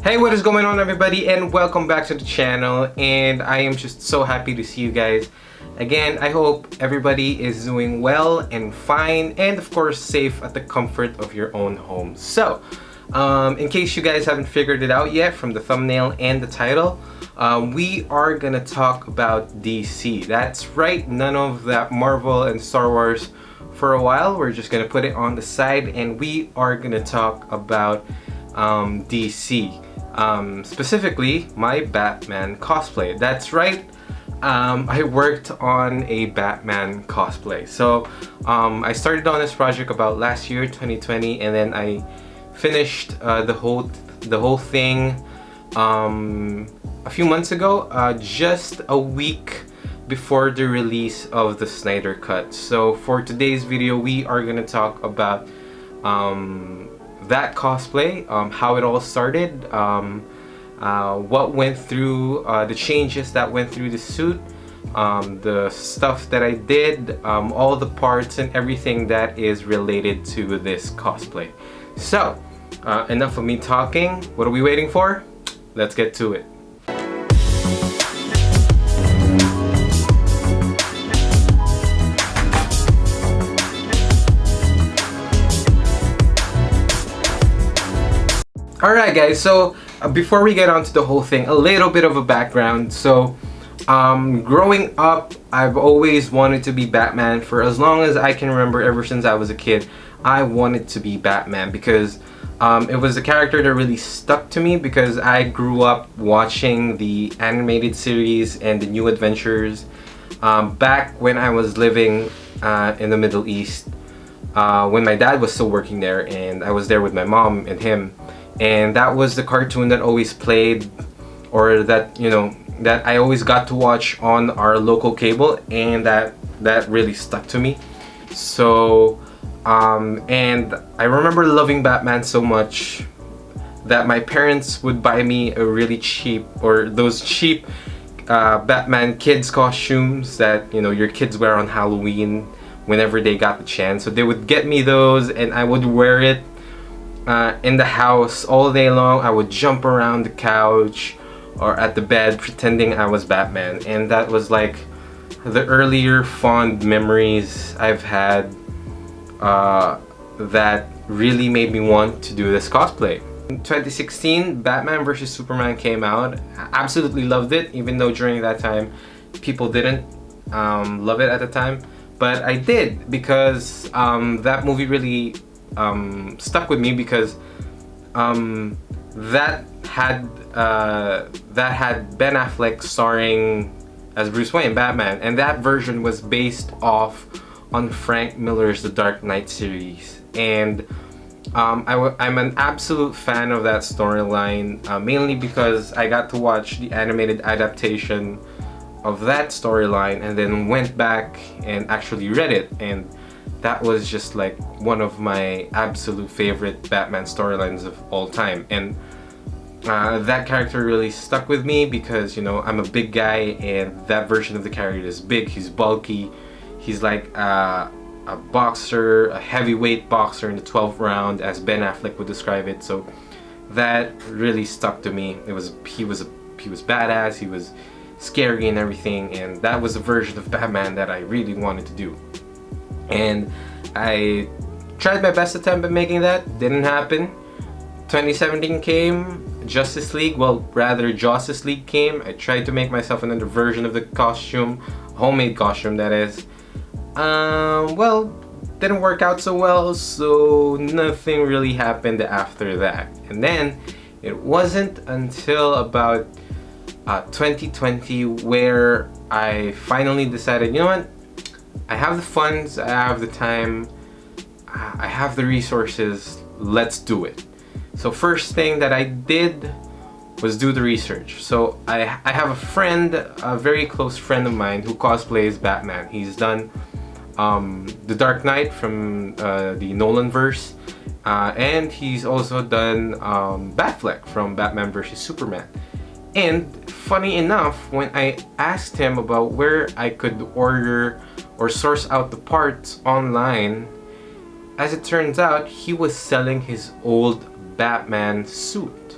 Hey, what is going on, everybody, and welcome back to the channel. And I am just so happy to see you guys again. I hope everybody is doing well and fine, and of course safe at the comfort of your own home. So in case you guys haven't figured it out yet from the thumbnail and the title, we are gonna talk about DC. That's right, none of that Marvel and Star Wars for a while. We're just gonna put it on the side and we are gonna talk about DC. Specifically my Batman cosplay. That's right, I worked on a Batman cosplay. So I started on this project about last year, 2020, and then I finished the whole thing a few months ago, just a week before the release of the Snyder Cut. So for today's video we are gonna talk about that cosplay, how it all started, what went through, the changes that went through the suit, the stuff that I did, all the parts and everything that is related to this cosplay. So enough of me talking. What are we waiting for? Let's get to it. Alright guys, so before we get on to the whole thing, a little bit of a background. So growing up, I've always wanted to be Batman. For as long as I can remember, ever since I was a kid, I wanted to be Batman because it was a character that really stuck to me, because I grew up watching the animated series and the New Adventures back when I was living in the Middle East, when my dad was still working there and I was there with my mom and him. And that was the cartoon that always played, or that, you know, that I always got to watch on our local cable, and that really stuck to me. So and I remember loving Batman so much that my parents would buy me a really cheap, or those cheap Batman kids costumes that, you know, your kids wear on Halloween whenever they got the chance. So they would get me those and I would wear it in the house all day long. I would jump around the couch or at the bed pretending I was Batman, and that was like the earlier fond memories I've had that really made me want to do this cosplay. In 2016, Batman vs Superman came out. I absolutely loved it, even though during that time people didn't love it at the time, but I did, because that movie really stuck with me, because that had Ben Affleck starring as Bruce Wayne, Batman, and that version was based off on Frank Miller's The Dark Knight series. And I'm an absolute fan of that storyline, mainly because I got to watch the animated adaptation of that storyline and then went back and actually read it, and that was just like one of my absolute favorite Batman storylines of all time. And that character really stuck with me because, you know, I'm a big guy, and that version of the character is big, he's bulky, he's like a boxer, a heavyweight boxer in the 12th round, as Ben Affleck would describe it. So that really stuck to me. He was badass, he was scary and everything, and that was a version of Batman that I really wanted to do. And I tried my best attempt at making that. Didn't happen. 2017 came, Justice League came. I tried to make myself another version of the costume, homemade costume that is. Well, didn't work out so well, so nothing really happened after that. And then it wasn't until about 2020 where I finally decided, you know what? I have the funds, I have the time, I have the resources, let's do it. So first thing that I did was do the research. So I have a friend, a very close friend of mine, who cosplays Batman. He's done The Dark Knight from the Nolan verse, and he's also done Batfleck from Batman vs Superman. And funny enough, when I asked him about where I could order or source out the parts online, as it turns out, he was selling his old Batman suit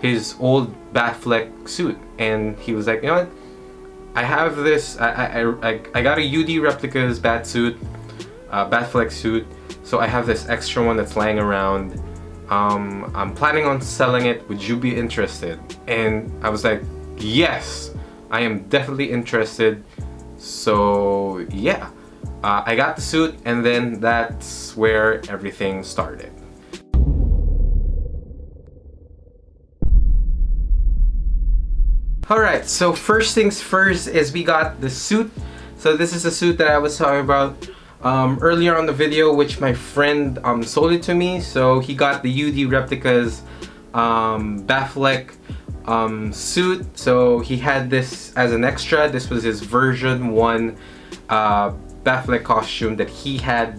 his old Batfleck suit, and he was like, you know what? I have this. I got a UD Replicas bat suit, Batfleck suit. So I have this extra one that's lying around. I'm planning on selling it. Would you be interested? And I was like, yes, I am definitely interested. So yeah, I got the suit, and then that's where everything started. Alright, so first things first is we got the suit. So this is the suit that I was talking about earlier on the video, which my friend sold it to me. So he got the UD Replicas Batfleck suit. So he had this as an extra. This was his version 1 Batfleck costume that he had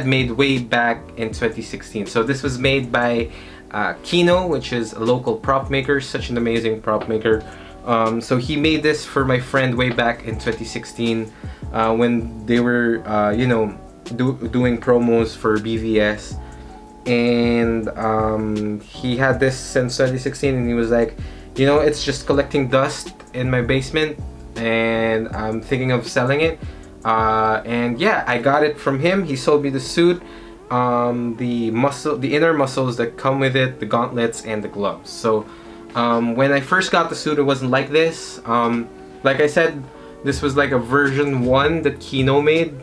made way back in 2016. So this was made by Kino, which is a local prop maker, such an amazing prop maker. So he made this for my friend way back in 2016 when they were doing promos for BVS, and he had this since 2016, and he was like, you know, it's just collecting dust in my basement and I'm thinking of selling it. And yeah, I got it from him. He sold me the suit, the inner muscles that come with it, the gauntlets, and the gloves. So when I first got the suit, it wasn't like this. Like I said, this was like a version 1 that Kino made.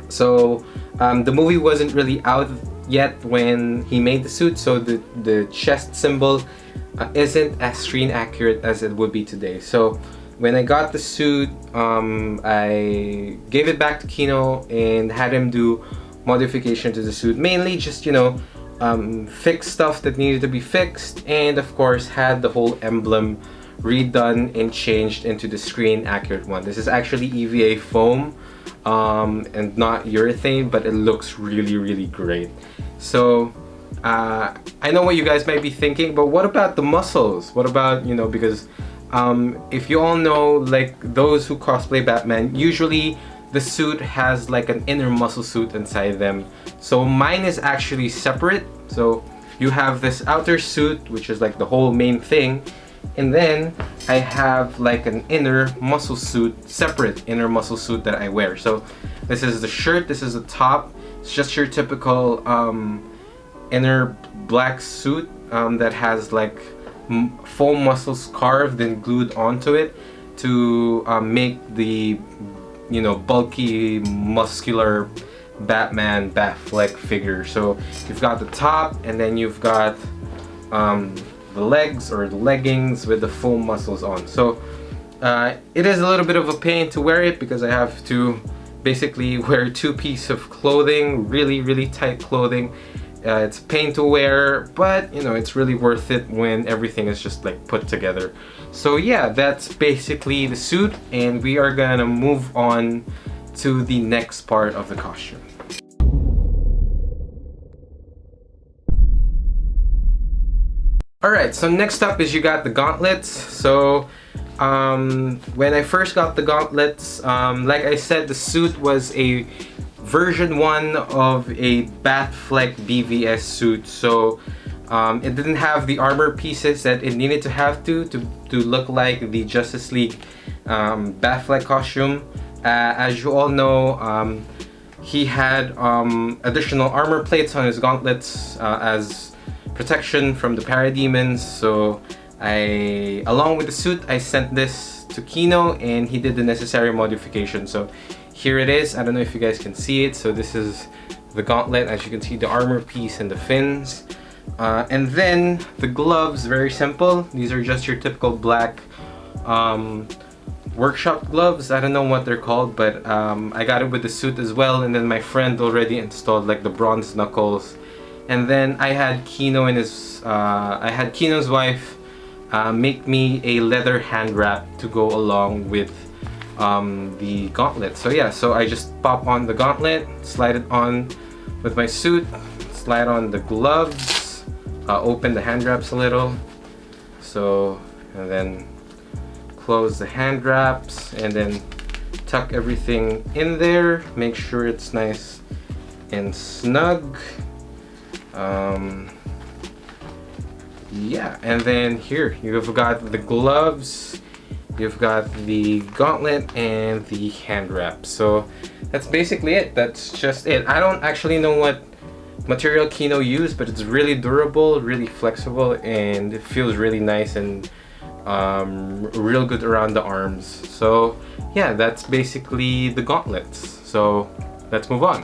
So the movie wasn't really out yet when he made the suit, so the chest symbol isn't as screen accurate as it would be today. So when I got the suit, I gave it back to Kino and had him do modification to the suit, mainly just, you know, fix stuff that needed to be fixed, and of course had the whole emblem redone and changed into the screen accurate one. This is actually EVA foam and not urethane, but it looks really great. So I know what you guys might be thinking, but what about the muscles? What about, you know, because if you all know, like those who cosplay Batman, usually the suit has like an inner muscle suit inside them. So mine is actually separate. So you have this outer suit, which is like the whole main thing, and then I have like an inner muscle suit, separate inner muscle suit that I wear. So this is the shirt, this is the top. It's just your typical inner black suit that has like foam muscles carved and glued onto it to make the, you know, bulky, muscular Batman Batfleck figure. So you've got the top, and then you've got the legs or the leggings with the foam muscles on. So it is a little bit of a pain to wear it because I have to basically wear 2 pieces of clothing, really tight clothing. It's a pain to wear, but you know, it's really worth it when everything is just like put together. So yeah, that's basically the suit, and we are gonna move on to the next part of the costume. Alright, so next up is you got the gauntlets. So when I first got the gauntlets, like I said, the suit was a version 1 of a Batfleck BVS suit. So it didn't have the armor pieces that it needed to have to look like the Justice League Batfleck costume. As you all know, he had additional armor plates on his gauntlets as protection from the parademons. So along with the suit, I sent this to Kino, and he did the necessary modification. So here it is. I don't know if you guys can see it. So this is the gauntlet. As you can see, the armor piece and the fins. And then the gloves, very simple. These are just your typical black workshop gloves. I don't know what they're called, but I got it with the suit as well. And then my friend already installed like the bronze knuckles. And then I had Kino and I had Kino's wife make me a leather hand wrap to go along with the gauntlet. So yeah, so I just pop on the gauntlet, slide it on with my suit, slide on the gloves, open the hand wraps a little, so, and then close the hand wraps, and then tuck everything in there, make sure it's nice and snug. yeah, and then here you've got the gloves, you've got the gauntlet, and the hand wrap. So that's basically it. That's just it. I don't actually know what material Kino used, but it's really durable, really flexible, and it feels really nice and real good around the arms. So yeah, that's basically the gauntlets. So let's move on.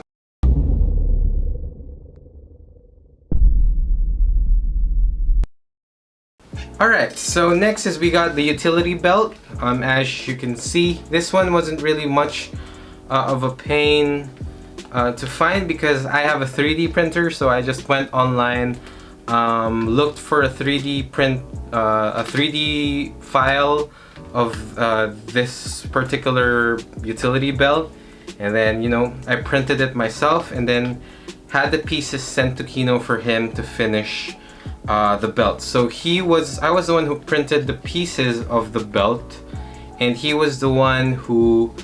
Alright, so next is we got the utility belt. As you can see, this one wasn't really much of a pain to find because I have a 3D printer, so I just went online, looked for a 3D print, a 3D file of this particular utility belt, and then, you know, I printed it myself and then had the pieces sent to Kino for him to finish the belt. So I was the one who printed the pieces of the belt, and he was the one who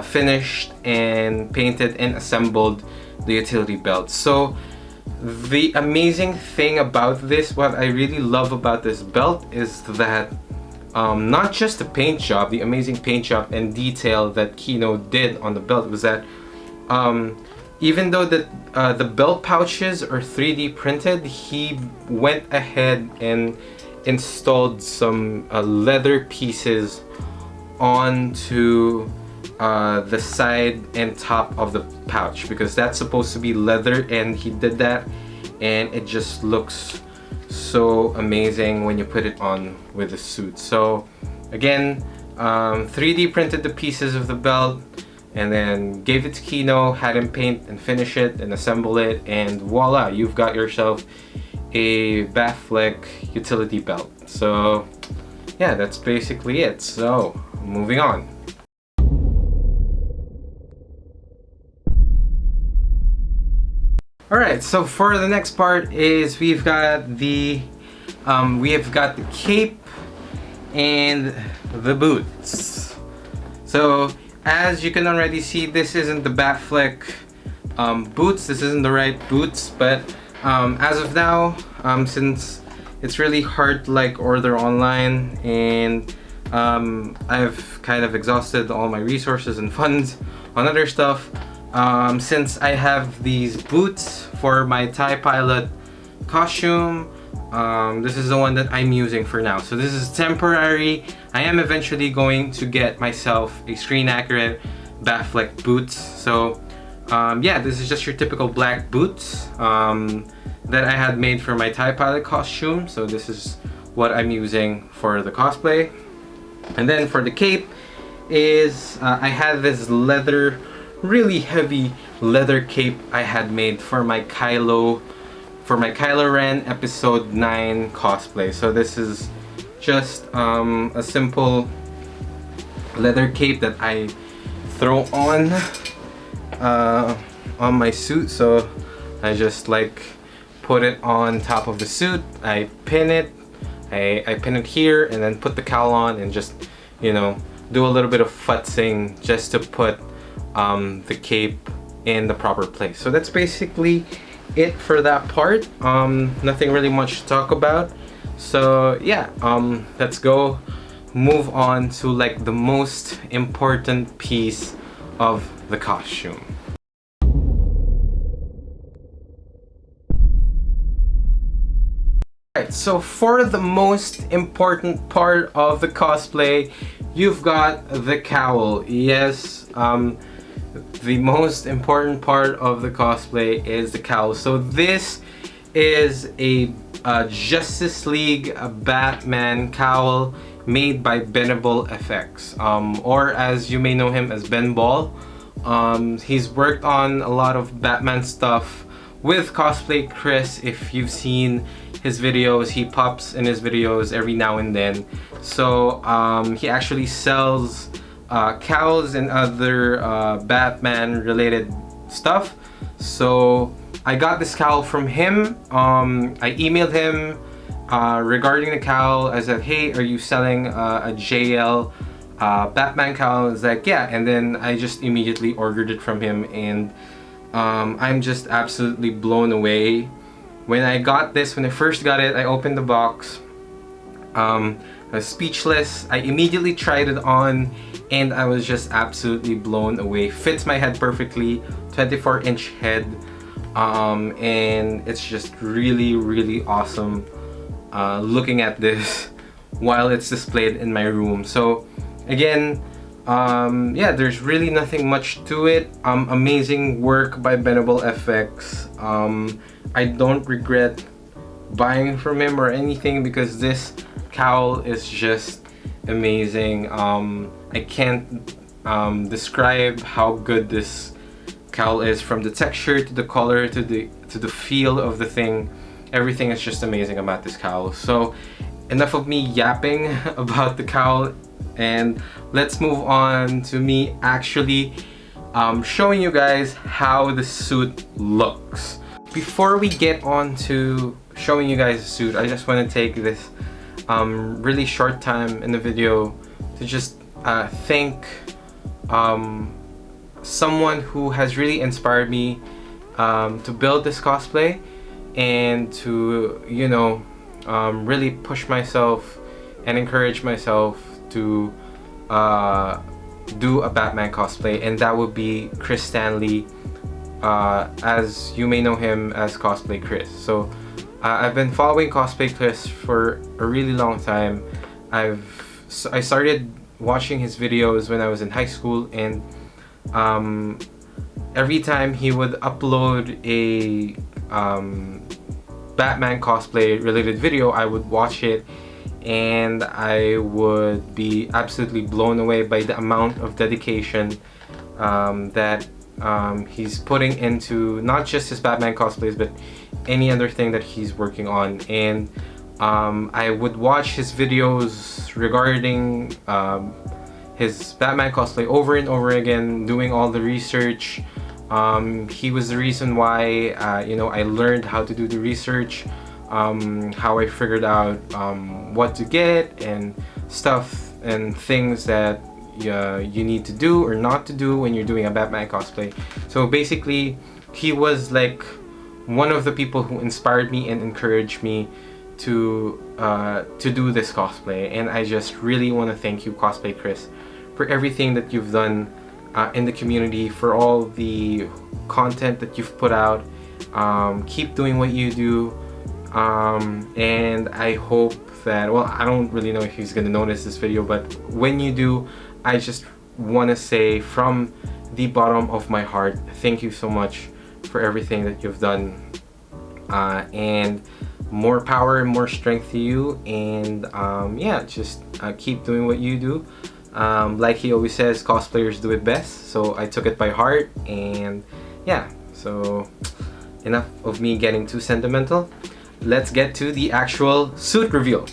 finished and painted and assembled the utility belt. So the amazing thing about this, what I really love about this belt, is that not just the paint job, the amazing paint job and detail that Kino did on the belt, was that even though the belt pouches are 3D printed, he went ahead and installed some leather pieces onto the side and top of the pouch, because that's supposed to be leather, and he did that, and it just looks so amazing when you put it on with the suit. So again, 3D printed the pieces of the belt and then gave it to Kino, had him paint and finish it and assemble it, and voila, you've got yourself a Batfleck utility belt. So yeah, that's basically it. So moving on. Alright, so for the next part is we've got the cape and the boots. So as you can already see, this isn't the Batfleck boots, this isn't the right boots, but as of now, since it's really hard to like order online, and I've kind of exhausted all my resources and funds on other stuff, since I have these boots for my TIE pilot costume, this is the one that I'm using for now. So this is temporary. I am eventually going to get myself a screen accurate Batfleck boots. So yeah, this is just your typical black boots that I had made for my TIE pilot costume. So this is what I'm using for the cosplay. And then for the cape is I had this leather, really heavy leather cape I had made for my Kylo Ren episode 9 cosplay. So this is just a simple leather cape that I throw on my suit. So I just like put it on top of the suit, I pin it, I pin it here, and then put the cowl on and just, you know, do a little bit of futzing just to put the cape in the proper place. So that's basically it for that part. Nothing really much to talk about. So yeah, let's go move on to like the most important piece of the costume. Alright, so for the most important part of the cosplay, you've got the cowl. Yes, the most important part of the cosplay is the cowl. So this is a Justice League Batman cowl made by Benable FX, or as you may know him as Ben Ball. He's worked on a lot of Batman stuff with Cosplay Chris. If you've seen his videos, he pops in his videos every now and then. So he actually sells cowls and other Batman related stuff. So I got this cowl from him. I emailed him regarding the cowl. I said, hey, are you selling a JL Batman cowl? He's like, yeah. And then I just immediately ordered it from him, and I'm just absolutely blown away when I got this, when I first got it, I opened the box. I was speechless. I immediately tried it on and I was just absolutely blown away. Fits my head perfectly, 24-inch head, and it's just really, really awesome looking at this while it's displayed in my room. So again, yeah, there's really nothing much to it. Amazing work by Benable FX. I don't regret buying from him or anything because this cowl is just amazing. I can't describe how good this cowl is, from the texture to the color to the feel of the thing. Everything is just amazing about this cowl. So enough of me yapping about the cowl, and let's move on to me actually showing you guys how the suit looks. Before we get on to showing you guys the suit, I just want to take this really short time in the video to just thank someone who has really inspired me to build this cosplay and to, you know, really push myself and encourage myself to do a Batman cosplay, and that would be Chris Stanley, as you may know him as Cosplay Chris. So I've been following Cosplay Chris for a really long time. I started watching his videos when I was in high school, and every time he would upload a Batman cosplay related video, I would watch it and I would be absolutely blown away by the amount of dedication that he's putting into not just his Batman cosplays but any other thing that he's working on. And I would watch his videos regarding his Batman cosplay over and over again, doing all the research. He was the reason why you know, I learned how to do the research, how I figured out what to get and stuff and things that you need to do or not to do when you're doing a Batman cosplay. So basically, he was like one of the people who inspired me and encouraged me to do this cosplay. And I just really want to thank you, Cosplay Chris, for everything that you've done in the community, for all the content that you've put out. Keep doing what you do, and I hope that, well, I don't really know if he's gonna notice this video, but when you do, I just want to say from the bottom of my heart, thank you so much for everything that you've done, and more power and more strength to you. And yeah, just keep doing what you do. Like he always says, cosplayers do it best, so I took it by heart. And yeah, so enough of me getting too sentimental. Let's get to the actual suit reveal.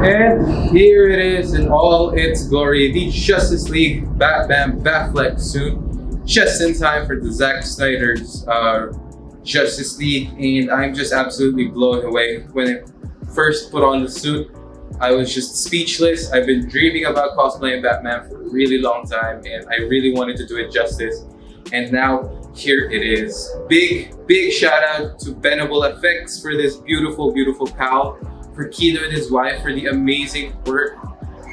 And here it is in all its glory, the Justice League Batman Batfleck suit, just in time for the Zack Snyder's Justice League. And I'm just absolutely blown away. When I first put on the suit, I was just speechless. I've been dreaming about cosplaying Batman for a really long time, and I really wanted to do it justice. And now here it is. Big shout out to Benable FX for this beautiful cowl, for Kino and his wife for the amazing work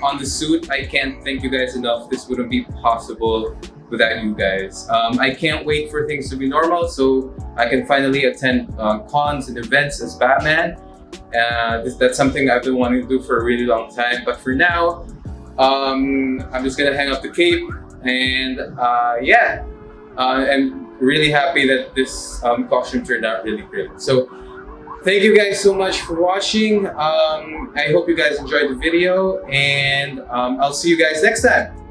on the suit. I can't thank you guys enough. This wouldn't be possible without you guys. I can't wait for things to be normal so I can finally attend cons and events as Batman. That's something I've been wanting to do for a really long time. But for now, I'm just gonna hang up the cape, and yeah, I'm really happy that this costume turned out really great. So thank you guys so much for watching. I hope you guys enjoyed the video, and I'll see you guys next time.